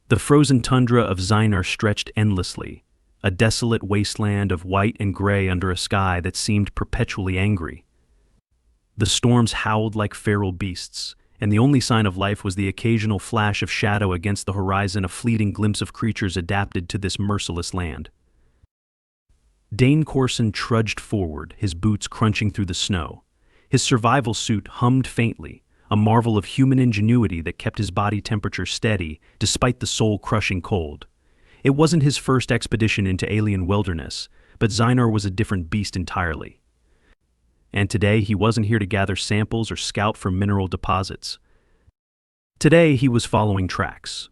The frozen tundra of Zynar stretched endlessly, a desolate wasteland of white and gray under a sky that seemed perpetually angry. The storms howled like feral beasts, and the only sign of life was the occasional flash of shadow against the horizon, a fleeting glimpse of creatures adapted to this merciless land. Dane Corson trudged forward, his boots crunching through the snow. His survival suit hummed faintly, a marvel of human ingenuity that kept his body temperature steady despite the soul-crushing cold. It wasn't his first expedition into alien wilderness, but Zynar was a different beast entirely. And today he wasn't here to gather samples or scout for mineral deposits. Today he was following tracks.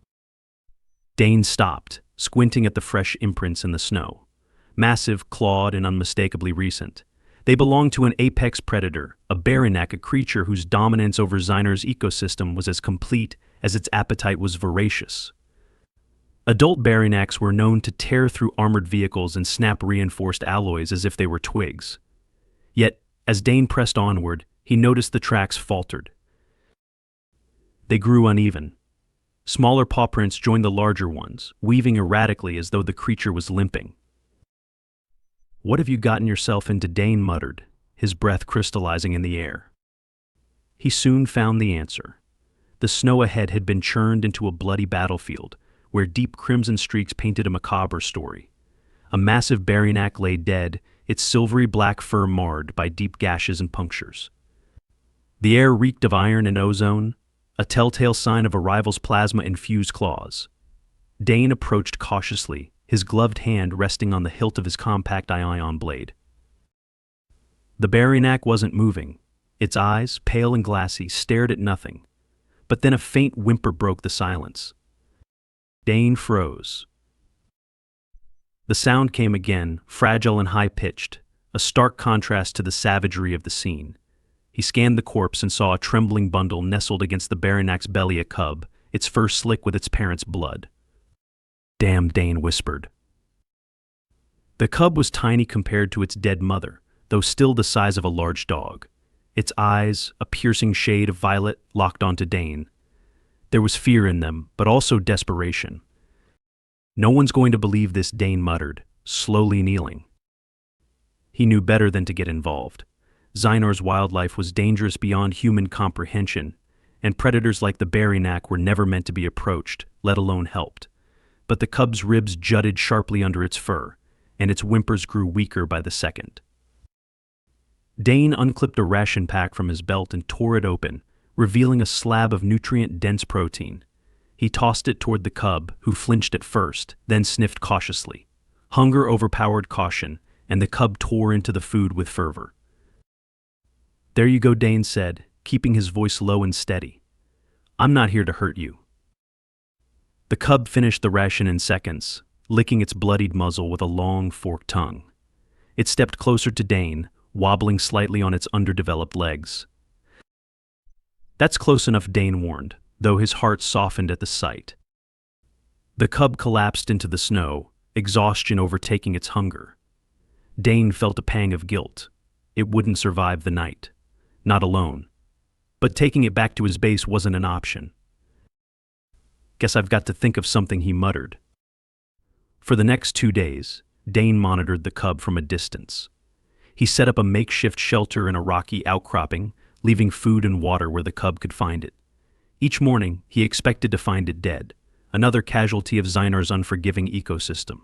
Dane stopped, squinting at the fresh imprints in the snow. Massive, clawed, and unmistakably recent. They belonged to an apex predator, a Baranak, a creature whose dominance over Zynar's ecosystem was as complete as its appetite was voracious. Adult Baranaks were known to tear through armored vehicles and snap reinforced alloys as if they were twigs. Yet, as Dane pressed onward, he noticed the tracks faltered. They grew uneven. Smaller paw prints joined the larger ones, weaving erratically as though the creature was limping. "What have you gotten yourself into?" Dane muttered, his breath crystallizing in the air. He soon found the answer. The snow ahead had been churned into a bloody battlefield, where deep crimson streaks painted a macabre story. A massive Baranak lay dead, its silvery black fur marred by deep gashes and punctures. The air reeked of iron and ozone, a telltale sign of a rival's plasma-infused claws. Dane approached cautiously, his gloved hand resting on the hilt of his compact ion blade. The Baranak wasn't moving. Its eyes, pale and glassy, stared at nothing. But then a faint whimper broke the silence. Dane froze. The sound came again, fragile and high-pitched, a stark contrast to the savagery of the scene. He scanned the corpse and saw a trembling bundle nestled against the Baranak's belly, a cub, its fur slick with its parents' blood. "Damn," Dane whispered. The cub was tiny compared to its dead mother, though still the size of a large dog. Its eyes, a piercing shade of violet, locked onto Dane. There was fear in them, but also desperation. "No one's going to believe this," Dane muttered, slowly kneeling. He knew better than to get involved. Zynar's wildlife was dangerous beyond human comprehension, and predators like the Baranak were never meant to be approached, let alone helped. But the cub's ribs jutted sharply under its fur, and its whimpers grew weaker by the second. Dane unclipped a ration pack from his belt and tore it open, revealing a slab of nutrient-dense protein. He tossed it toward the cub, who flinched at first, then sniffed cautiously. Hunger overpowered caution, and the cub tore into the food with fervor. "There you go," Dane said, keeping his voice low and steady. "I'm not here to hurt you." The cub finished the ration in seconds, licking its bloodied muzzle with a long, forked tongue. It stepped closer to Dane, wobbling slightly on its underdeveloped legs. "That's close enough," Dane warned, though his heart softened at the sight. The cub collapsed into the snow, exhaustion overtaking its hunger. Dane felt a pang of guilt. It wouldn't survive the night. Not alone. But taking it back to his base wasn't an option. "Guess I've got to think of something," he muttered. For the next 2 days, Dane monitored the cub from a distance. He set up a makeshift shelter in a rocky outcropping, leaving food and water where the cub could find it. Each morning, he expected to find it dead, another casualty of Zynar's unforgiving ecosystem.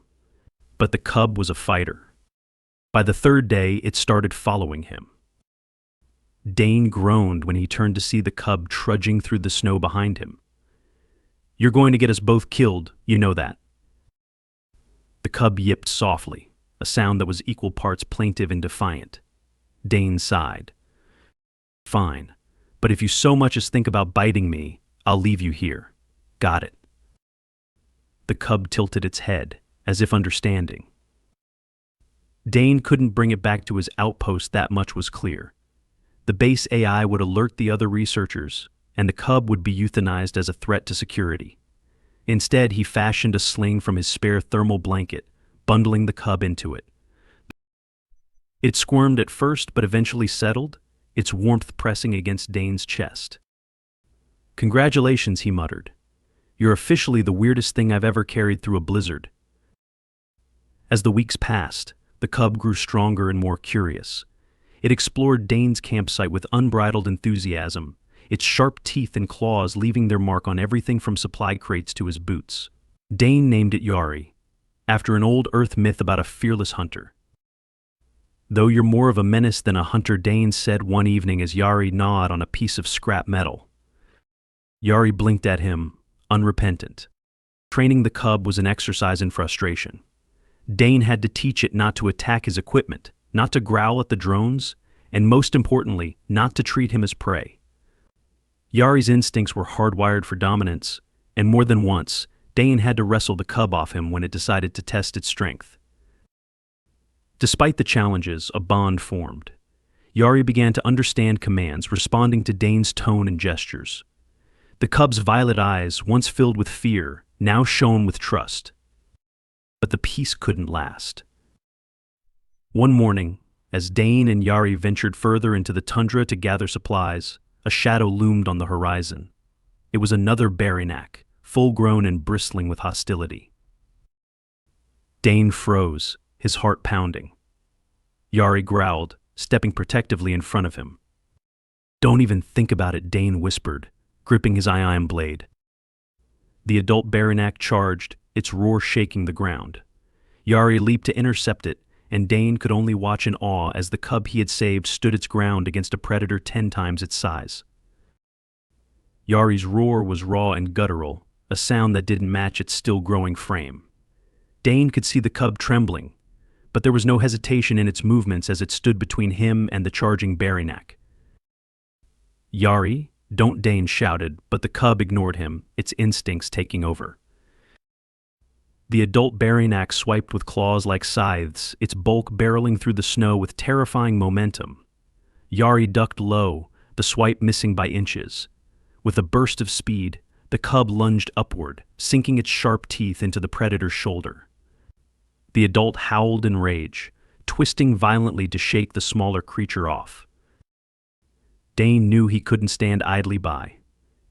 But the cub was a fighter. By the 3rd day, it started following him. Dane groaned when he turned to see the cub trudging through the snow behind him. "You're going to get us both killed, you know that." The cub yipped softly, a sound that was equal parts plaintive and defiant. Dane sighed. "Fine, but if you so much as think about biting me, I'll leave you here. Got it?" The cub tilted its head, as if understanding. Dane couldn't bring it back to his outpost, that much was clear. The base AI would alert the other researchers, and the cub would be euthanized as a threat to security. Instead, he fashioned a sling from his spare thermal blanket, bundling the cub into it. It squirmed at first, but eventually settled, its warmth pressing against Dane's chest. "Congratulations," he muttered. You're officially the weirdest thing I've ever carried through a blizzard." As the weeks passed, the cub grew stronger and more curious. It explored Dane's campsite with unbridled enthusiasm, its sharp teeth and claws leaving their mark on everything from supply crates to his boots. Dane named it Yari, after an old Earth myth about a fearless hunter. "Though you're more of a menace than a hunter," Dane said one evening as Yari gnawed on a piece of scrap metal. Yari blinked at him, unrepentant. Training the cub was an exercise in frustration. Dane had to teach it not to attack his equipment, not to growl at the drones, and most importantly, not to treat him as prey. Yari's instincts were hardwired for dominance, and more than once, Dane had to wrestle the cub off him when it decided to test its strength. Despite the challenges, a bond formed. Yari began to understand commands, responding to Dane's tone and gestures. The cub's violet eyes, once filled with fear, now shone with trust. But the peace couldn't last. One morning, as Dane and Yari ventured further into the tundra to gather supplies, a shadow loomed on the horizon. It was another Barinak, full-grown and bristling with hostility. Dane froze, his heart pounding. Yari growled, stepping protectively in front of him. "Don't even think about it," Dane whispered, gripping his ion blade. The adult Barinak charged, its roar shaking the ground. Yari leaped to intercept it, and Dane could only watch in awe as the cub he had saved stood its ground against a predator 10 times its size. Yari's roar was raw and guttural, a sound that didn't match its still-growing frame. Dane could see the cub trembling, but there was no hesitation in its movements as it stood between him and the charging Barinak. "Yari, don't," Dane shouted, but the cub ignored him, its instincts taking over. The adult Barinak swiped with claws like scythes, its bulk barreling through the snow with terrifying momentum. Yari ducked low, the swipe missing by inches. With a burst of speed, the cub lunged upward, sinking its sharp teeth into the predator's shoulder. The adult howled in rage, twisting violently to shake the smaller creature off. Dane knew he couldn't stand idly by.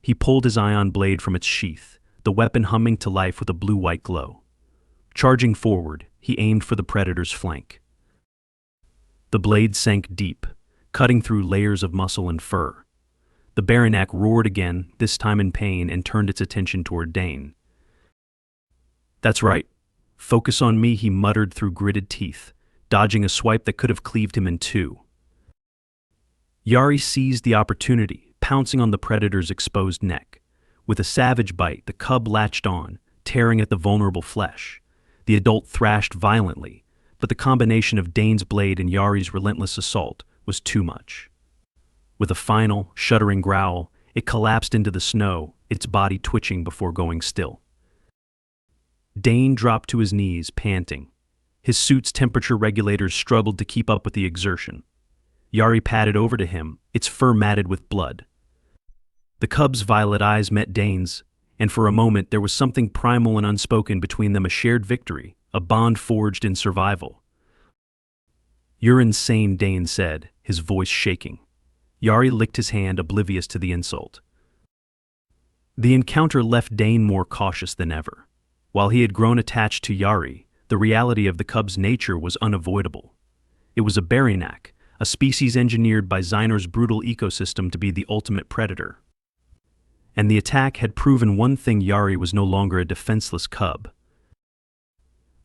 He pulled his ion blade from its sheath, the weapon humming to life with a blue-white glow. Charging forward, he aimed for the predator's flank. The blade sank deep, cutting through layers of muscle and fur. The Barinak roared again, this time in pain, and turned its attention toward Dane. "That's right. Focus on me," he muttered through gritted teeth, dodging a swipe that could have cleaved him in two. Yari seized the opportunity, pouncing on the predator's exposed neck. With a savage bite, the cub latched on, tearing at the vulnerable flesh. The adult thrashed violently, but the combination of Dane's blade and Yari's relentless assault was too much. With a final, shuddering growl, it collapsed into the snow, its body twitching before going still. Dane dropped to his knees, panting. His suit's temperature regulators struggled to keep up with the exertion. Yari padded over to him, its fur matted with blood. The cub's violet eyes met Dane's, and for a moment there was something primal and unspoken between them, a shared victory, a bond forged in survival. "You're insane," Dane said, his voice shaking. Yari licked his hand, oblivious to the insult. The encounter left Dane more cautious than ever. While he had grown attached to Yari, the reality of the cub's nature was unavoidable. It was a Barinak, a species engineered by Zainor's brutal ecosystem to be the ultimate predator. And the attack had proven one thing: Yari was no longer a defenseless cub.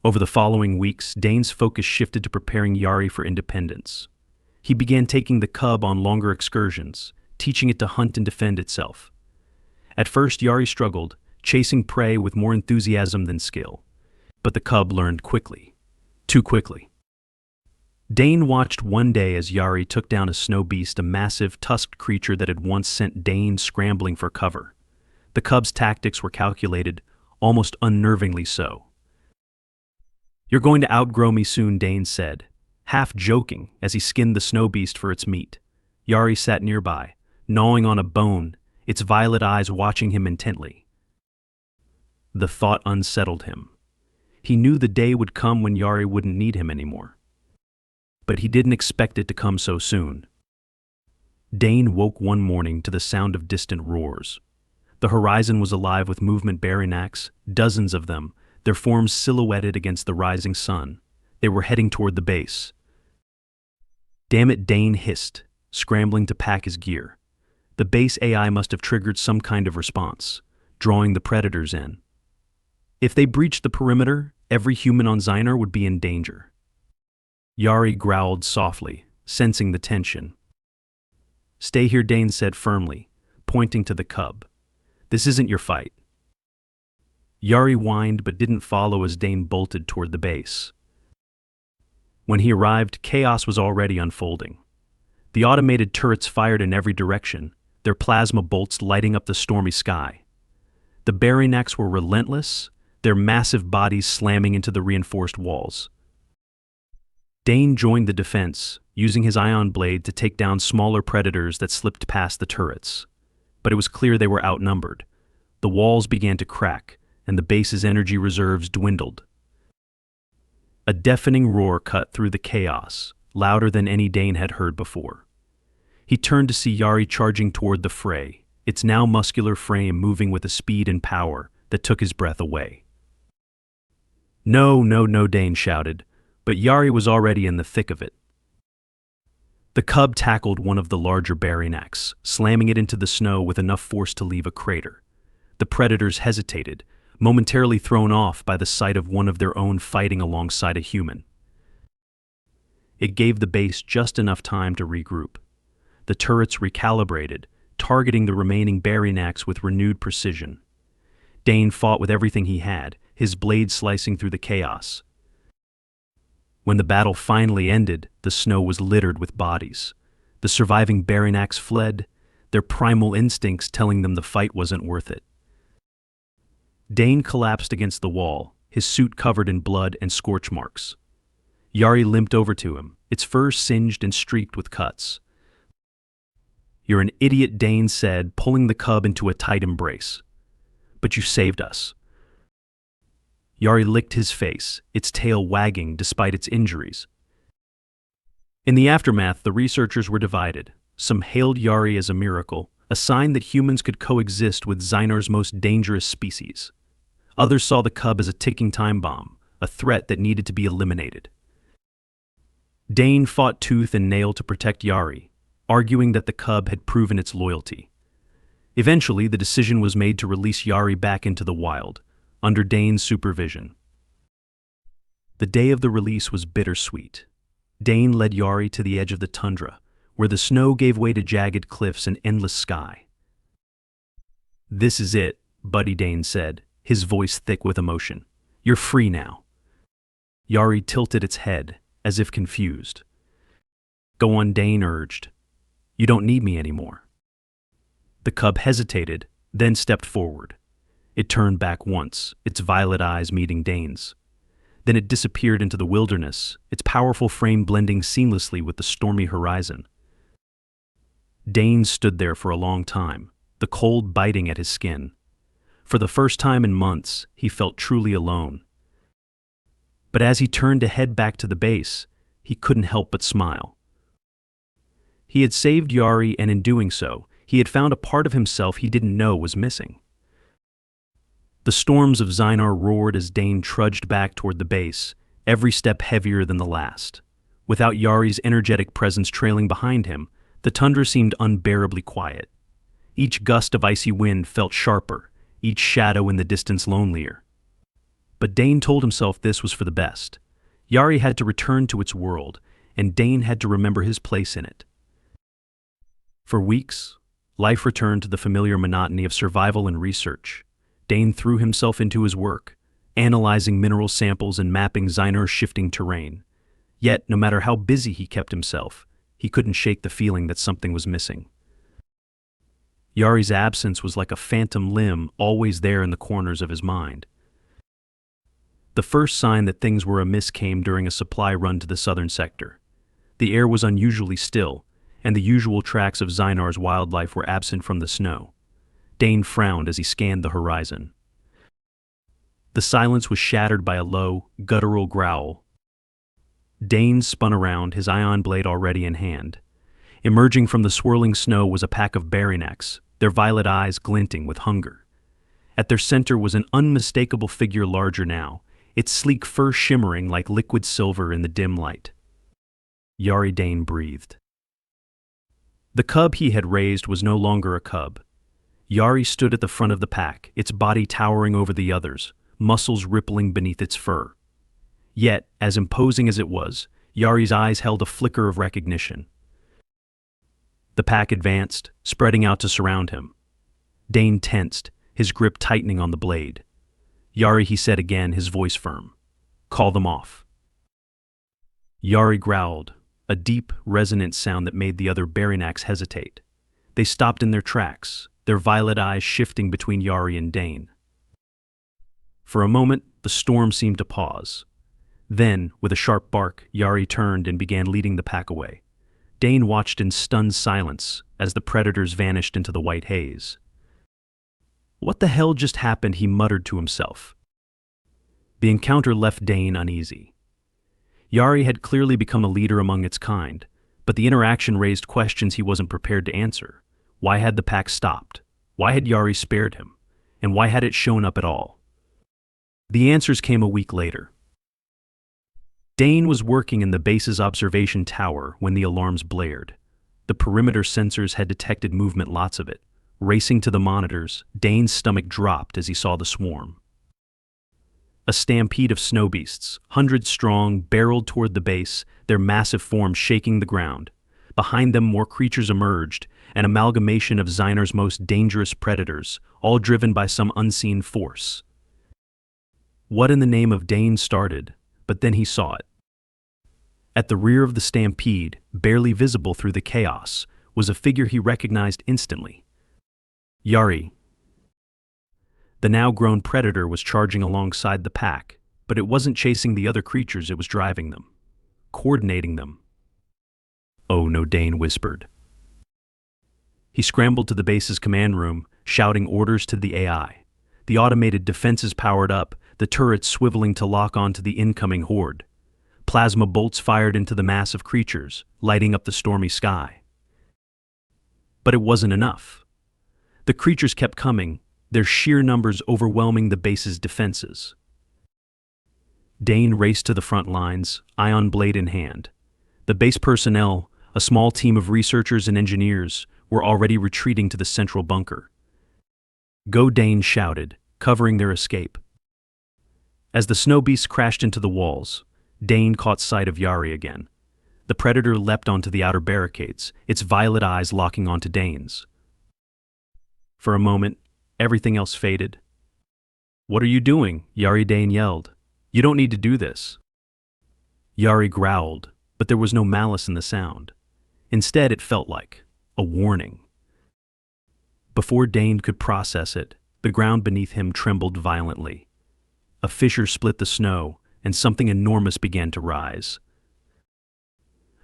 Over the following weeks, Dane's focus shifted to preparing Yari for independence. He began taking the cub on longer excursions, teaching it to hunt and defend itself. At first, Yari struggled, chasing prey with more enthusiasm than skill. But the cub learned quickly. Too quickly. Dane watched one day as Yari took down a snow beast, a massive, tusked creature that had once sent Dane scrambling for cover. The cub's tactics were calculated, almost unnervingly so. "You're going to outgrow me soon," Dane said, half joking as he skinned the snow beast for its meat. Yari sat nearby, gnawing on a bone, its violet eyes watching him intently. The thought unsettled him. He knew the day would come when Yari wouldn't need him anymore. But he didn't expect it to come so soon. Dane woke one morning to the sound of distant roars. The horizon was alive with movement barinacs, dozens of them, their forms silhouetted against the rising sun. They were heading toward the base. "Damn it," Dane hissed, scrambling to pack his gear. The base AI must have triggered some kind of response, drawing the predators in. If they breached the perimeter, every human on Zynar would be in danger. Yari growled softly, sensing the tension. "Stay here," Dane said firmly, pointing to the cub. "This isn't your fight." Yari whined but didn't follow as Dane bolted toward the base. When he arrived, chaos was already unfolding. The automated turrets fired in every direction, their plasma bolts lighting up the stormy sky. The barinacs were relentless, their massive bodies slamming into the reinforced walls. Dane joined the defense, using his ion blade to take down smaller predators that slipped past the turrets. But it was clear they were outnumbered. The walls began to crack, and the base's energy reserves dwindled. A deafening roar cut through the chaos, louder than any Dane had heard before. He turned to see Yari charging toward the fray, its now muscular frame moving with a speed and power that took his breath away. "No, no, no," Dane shouted, but Yari was already in the thick of it. The cub tackled one of the larger barinacs, slamming it into the snow with enough force to leave a crater. The predators hesitated, momentarily thrown off by the sight of one of their own fighting alongside a human. It gave the base just enough time to regroup. The turrets recalibrated, targeting the remaining barinacs with renewed precision. Dane fought with everything he had, his blade slicing through the chaos. When the battle finally ended, the snow was littered with bodies. The surviving barinacs fled, their primal instincts telling them the fight wasn't worth it. Dane collapsed against the wall, his suit covered in blood and scorch marks. Yari limped over to him, its fur singed and streaked with cuts. "You're an idiot," Dane said, pulling the cub into a tight embrace. "But you saved us." Yari licked his face, its tail wagging despite its injuries. In the aftermath, the researchers were divided. Some hailed Yari as a miracle, a sign that humans could coexist with Zynar's most dangerous species. Others saw the cub as a ticking time bomb, a threat that needed to be eliminated. Dane fought tooth and nail to protect Yari, arguing that the cub had proven its loyalty. Eventually, the decision was made to release Yari back into the wild, under Dane's supervision. The day of the release was bittersweet. Dane led Yari to the edge of the tundra, where the snow gave way to jagged cliffs and endless sky. "This is it," Buddy Dane said, his voice thick with emotion. "You're free now." Yari tilted its head, as if confused. "Go on," Dane urged. "You don't need me anymore." The cub hesitated, then stepped forward. It turned back once, its violet eyes meeting Dane's. Then it disappeared into the wilderness, its powerful frame blending seamlessly with the stormy horizon. Dane stood there for a long time, the cold biting at his skin. For the first time in months, he felt truly alone. But as he turned to head back to the base, he couldn't help but smile. He had saved Yari, and in doing so, he had found a part of himself he didn't know was missing. The storms of Zynar roared as Dane trudged back toward the base, every step heavier than the last. Without Yari's energetic presence trailing behind him, the tundra seemed unbearably quiet. Each gust of icy wind felt sharper, each shadow in the distance lonelier. But Dane told himself this was for the best. Yari had to return to its world, and Dane had to remember his place in it. For weeks, life returned to the familiar monotony of survival and research. Dane threw himself into his work, analyzing mineral samples and mapping Zynar's shifting terrain. Yet, no matter how busy he kept himself, he couldn't shake the feeling that something was missing. Yari's absence was like a phantom limb always there in the corners of his mind. The first sign that things were amiss came during a supply run to the southern sector. The air was unusually still, and the usual tracks of Zynar's wildlife were absent from the snow. Dane frowned as he scanned the horizon. The silence was shattered by a low, guttural growl. Dane spun around, his ion blade already in hand. Emerging from the swirling snow was a pack of barinacs, their violet eyes glinting with hunger. At their center was an unmistakable figure larger now, its sleek fur shimmering like liquid silver in the dim light. Yari Dane breathed. The cub he had raised was no longer a cub. Yari stood at the front of the pack, its body towering over the others, muscles rippling beneath its fur. Yet, as imposing as it was, Yari's eyes held a flicker of recognition. The pack advanced, spreading out to surround him. Dane tensed, his grip tightening on the blade. Yari, he said again, his voice firm. Call them off. Yari growled, a deep, resonant sound that made the other Barynacs hesitate. They stopped in their tracks, their violet eyes shifting between Yari and Dane. For a moment, the storm seemed to pause. Then, with a sharp bark, Yari turned and began leading the pack away. Dane watched in stunned silence as the predators vanished into the white haze. What the hell just happened, he muttered to himself. The encounter left Dane uneasy. Yari had clearly become a leader among its kind, but the interaction raised questions he wasn't prepared to answer. Why had the pack stopped? Why had Yari spared him? And why had it shown up at all? The answers came a week later. Dane was working in the base's observation tower when the alarms blared. The perimeter sensors had detected movement, lots of it. Racing to the monitors, Dane's stomach dropped as he saw the swarm. A stampede of snow beasts, hundreds strong, barreled toward the base, their massive forms shaking the ground. Behind them, more creatures emerged, an amalgamation of Xynar's most dangerous predators, all driven by some unseen force. What in the name of Dane started, but then he saw it. At the rear of the stampede, barely visible through the chaos, was a figure he recognized instantly. Yari. The now-grown predator was charging alongside the pack, but it wasn't chasing the other creatures, it was driving them, coordinating them. Oh no, Dane whispered. He scrambled to the base's command room, shouting orders to the AI. The automated defenses powered up, the turrets swiveling to lock onto the incoming horde. Plasma bolts fired into the mass of creatures, lighting up the stormy sky. But it wasn't enough. The creatures kept coming, their sheer numbers overwhelming the base's defenses. Dane raced to the front lines, ion blade in hand. The base personnel, a small team of researchers and engineers, were already retreating to the central bunker. Go, Dane shouted, covering their escape. As the snow beasts crashed into the walls, Dane caught sight of Yari again. The predator leapt onto the outer barricades, its violet eyes locking onto Dane's. For a moment, everything else faded. What are you doing? Yari Dane yelled. You don't need to do this. Yari growled, but there was no malice in the sound. Instead, it felt like a warning. Before Dane could process it, the ground beneath him trembled violently. A fissure split the snow, and something enormous began to rise.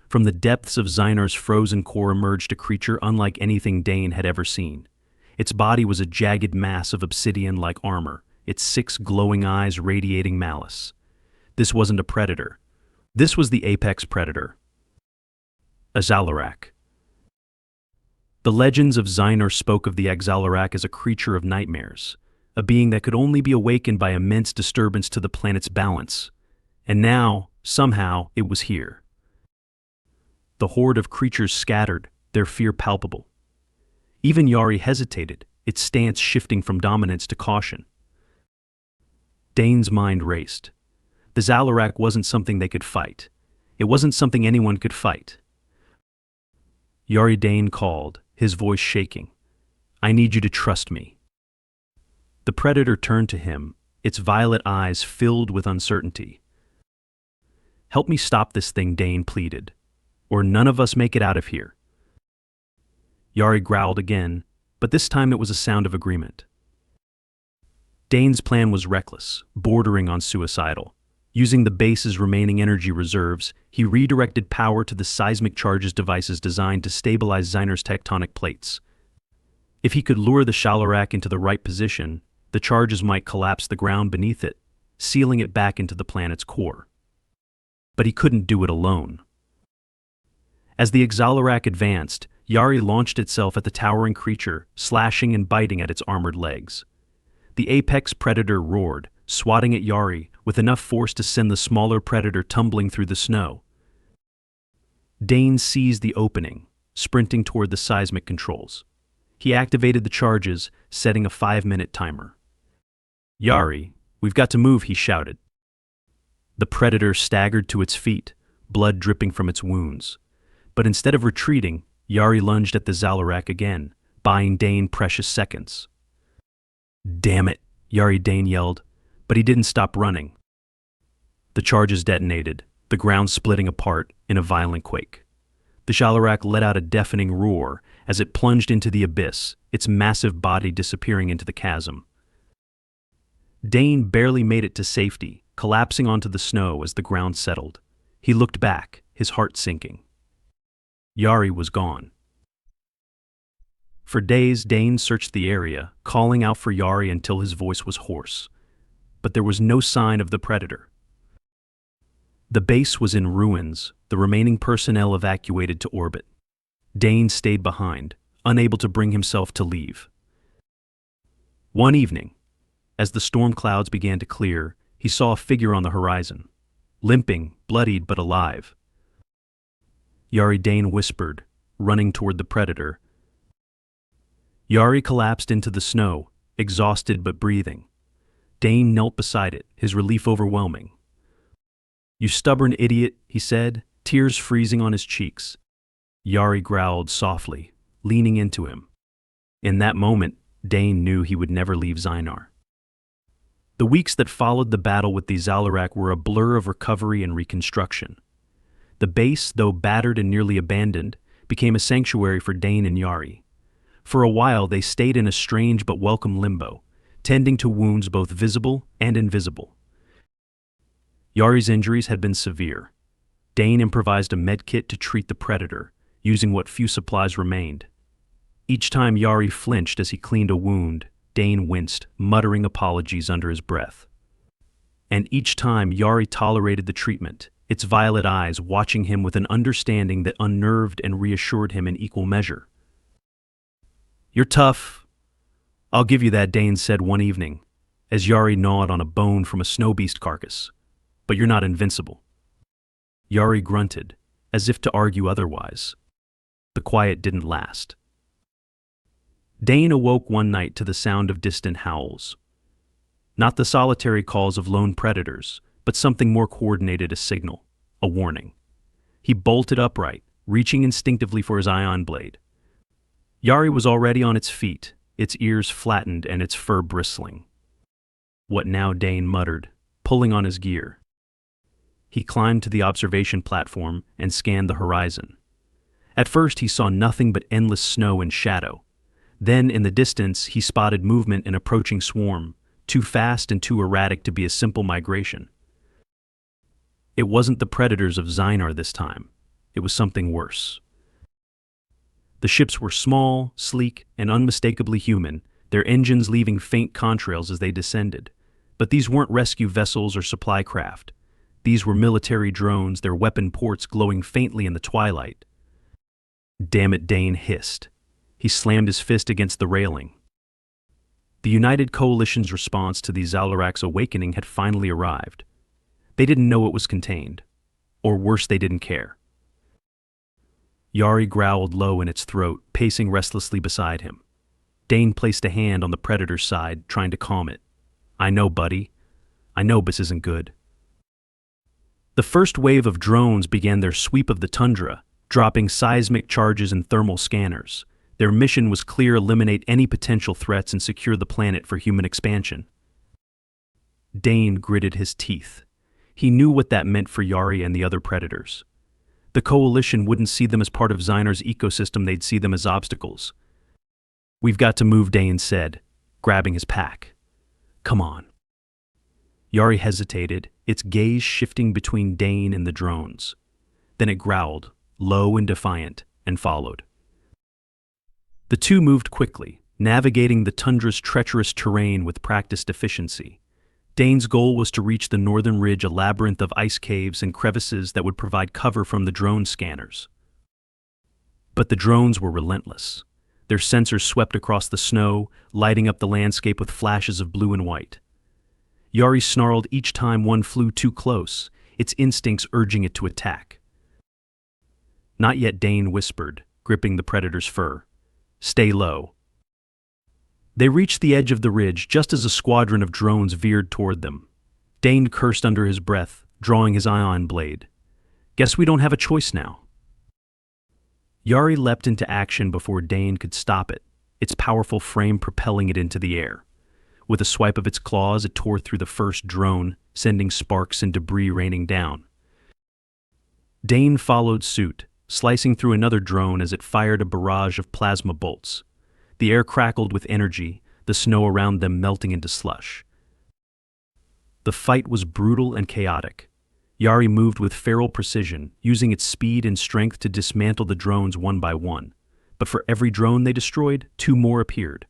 From the depths of Xynar's frozen core emerged a creature unlike anything Dane had ever seen. Its body was a jagged mass of obsidian-like armor, its 6 glowing eyes radiating malice. This wasn't a predator. This was the apex predator. A Xalarak. The legends of Xynar spoke of the Xalarak as a creature of nightmares, a being that could only be awakened by immense disturbance to the planet's balance. And now, somehow, it was here. The horde of creatures scattered, their fear palpable. Even Yari hesitated, its stance shifting from dominance to caution. Dane's mind raced. The Xalarak wasn't something they could fight. It wasn't something anyone could fight. Yari Dane called, his voice shaking. I need you to trust me. The predator turned to him, its violet eyes filled with uncertainty. Help me stop this thing, Dane pleaded, or none of us make it out of here. Yari growled again, but this time it was a sound of agreement. Dane's plan was reckless, bordering on suicidal. Using the base's remaining energy reserves, he redirected power to the seismic charges devices designed to stabilize Xynar's tectonic plates. If he could lure the Xalarak into the right position, the charges might collapse the ground beneath it, sealing it back into the planet's core. But he couldn't do it alone. As the Xalarak advanced, Yari launched itself at the towering creature, slashing and biting at its armored legs. The apex predator roared, swatting at Yari with enough force to send the smaller predator tumbling through the snow. Dane seized the opening, sprinting toward the seismic controls. He activated the charges, setting a 5-minute timer. "Yari, we've got to move," he shouted. The predator staggered to its feet, blood dripping from its wounds. But instead of retreating, Yari lunged at the Zalarak again, buying Dane precious seconds. "Damn it," Yari Dane yelled, but he didn't stop running. The charges detonated, the ground splitting apart in a violent quake. The Zalarak let out a deafening roar as it plunged into the abyss, its massive body disappearing into the chasm. Dane barely made it to safety, collapsing onto the snow as the ground settled. He looked back, his heart sinking. Yari was gone. For days, Dane searched the area, calling out for Yari until his voice was hoarse. But there was no sign of the predator. The base was in ruins, the remaining personnel evacuated to orbit. Dane stayed behind, unable to bring himself to leave. One evening, as the storm clouds began to clear, he saw a figure on the horizon, limping, bloodied but alive. Yari Dane whispered, running toward the predator. Yari collapsed into the snow, exhausted but breathing. Dane knelt beside it, his relief overwhelming. "You stubborn idiot," he said, tears freezing on his cheeks. Yari growled softly, leaning into him. In that moment, Dane knew he would never leave Zynar. The weeks that followed the battle with the Zalarak were a blur of recovery and reconstruction. The base, though battered and nearly abandoned, became a sanctuary for Dane and Yari. For a while, they stayed in a strange but welcome limbo, tending to wounds both visible and invisible. Yari's injuries had been severe. Dane improvised a medkit to treat the predator, using what few supplies remained. Each time Yari flinched as he cleaned a wound, Dane winced, muttering apologies under his breath. And each time Yari tolerated the treatment, its violet eyes watching him with an understanding that unnerved and reassured him in equal measure. "You're tough. I'll give you that," Dane said one evening, as Yari gnawed on a bone from a snow beast carcass. "But you're not invincible." Yari grunted, as if to argue otherwise. The quiet didn't last. Dane awoke one night to the sound of distant howls. Not the solitary calls of lone predators, but something more coordinated, a signal, a warning. He bolted upright, reaching instinctively for his ion blade. Yari was already on its feet, its ears flattened and its fur bristling. "What now?" Dane muttered, pulling on his gear. He climbed to the observation platform and scanned the horizon. At first he saw nothing but endless snow and shadow. Then, in the distance, he spotted movement, an approaching swarm, too fast and too erratic to be a simple migration. It wasn't the predators of Zynar this time. It was something worse. The ships were small, sleek, and unmistakably human, their engines leaving faint contrails as they descended. But these weren't rescue vessels or supply craft. These were military drones, their weapon ports glowing faintly in the twilight. "Damn it," Dane hissed. He slammed his fist against the railing. The United Coalition's response to the Zalarak's awakening had finally arrived. They didn't know it was contained. Or worse, they didn't care. Yari growled low in its throat, pacing restlessly beside him. Dane placed a hand on the predator's side, trying to calm it. "I know, buddy. I know this isn't good." The first wave of drones began their sweep of the tundra, dropping seismic charges and thermal scanners. Their mission was clear: eliminate any potential threats and secure the planet for human expansion. Dane gritted his teeth. He knew what that meant for Yari and the other predators. The Coalition wouldn't see them as part of Zynar's ecosystem, they'd see them as obstacles. "We've got to move," Dane said, grabbing his pack. "Come on." Yari hesitated, its gaze shifting between Dane and the drones. Then it growled, low and defiant, and followed. The two moved quickly, navigating the tundra's treacherous terrain with practiced efficiency. Dane's goal was to reach the northern ridge, a labyrinth of ice caves and crevices that would provide cover from the drone scanners. But the drones were relentless. Their sensors swept across the snow, lighting up the landscape with flashes of blue and white. Yari snarled each time one flew too close, its instincts urging it to attack. "Not yet," Dane whispered, gripping the predator's fur. "Stay low." They reached the edge of the ridge just as a squadron of drones veered toward them. Dane cursed under his breath, drawing his ion blade. "Guess we don't have a choice now." Yari leapt into action before Dane could stop it, its powerful frame propelling it into the air. With a swipe of its claws, it tore through the first drone, sending sparks and debris raining down. Dane followed suit, slicing through another drone as it fired a barrage of plasma bolts. The air crackled with energy, the snow around them melting into slush. The fight was brutal and chaotic. Yari moved with feral precision, using its speed and strength to dismantle the drones one by one. But for every drone they destroyed, two more appeared.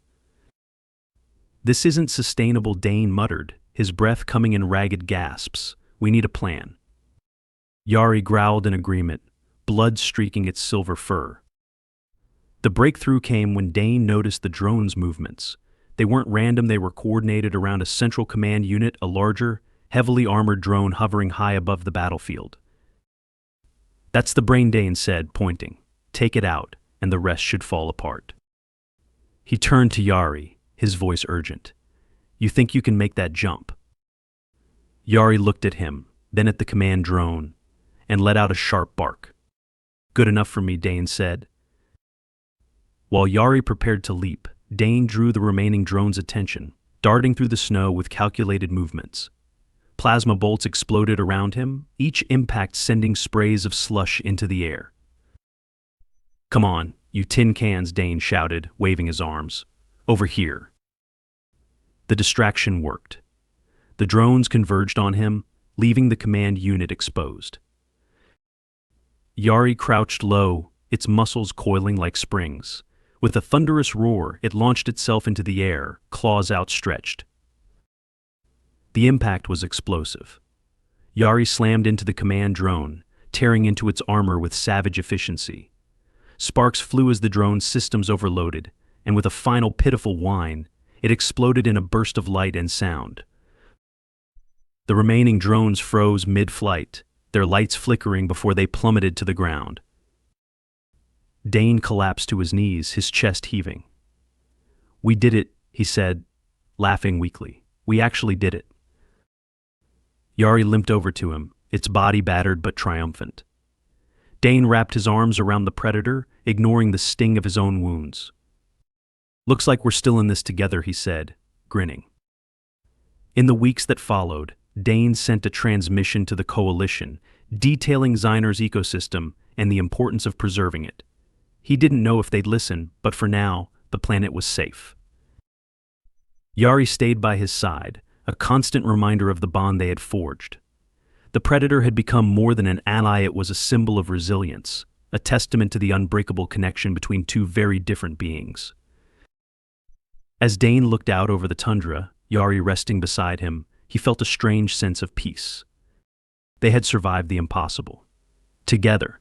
"This isn't sustainable," Dane muttered, his breath coming in ragged gasps. "We need a plan." Yari growled in agreement, blood streaking its silver fur. The breakthrough came when Dane noticed the drones' movements. They weren't random, they were coordinated around a central command unit, a larger, heavily armored drone hovering high above the battlefield. "That's the brain," Dane said, pointing. "Take it out, and the rest should fall apart." He turned to Yari, his voice urgent. "You think you can make that jump?" Yari looked at him, then at the command drone, and let out a sharp bark. "Good enough for me," Dane said. While Yari prepared to leap, Dane drew the remaining drone's attention, darting through the snow with calculated movements. Plasma bolts exploded around him, each impact sending sprays of slush into the air. "Come on, you tin cans," Dane shouted, waving his arms. "Over here." The distraction worked. The drones converged on him, leaving the command unit exposed. Yari crouched low, its muscles coiling like springs. With a thunderous roar, it launched itself into the air, claws outstretched. The impact was explosive. Yari slammed into the command drone, tearing into its armor with savage efficiency. Sparks flew as the drone's systems overloaded, and with a final pitiful whine, it exploded in a burst of light and sound. The remaining drones froze mid-flight, their lights flickering before they plummeted to the ground. Dane collapsed to his knees, his chest heaving. "We did it," he said, laughing weakly. "We actually did it." Yari limped over to him, its body battered but triumphant. Dane wrapped his arms around the predator, ignoring the sting of his own wounds. "Looks like we're still in this together," he said, grinning. In the weeks that followed, Dane sent a transmission to the Coalition, detailing Xynar's ecosystem and the importance of preserving it. He didn't know if they'd listen, but for now, the planet was safe. Yari stayed by his side, a constant reminder of the bond they had forged. The predator had become more than an ally, it was a symbol of resilience, a testament to the unbreakable connection between two very different beings. As Dane looked out over the tundra, Yari resting beside him, he felt a strange sense of peace. They had survived the impossible. Together.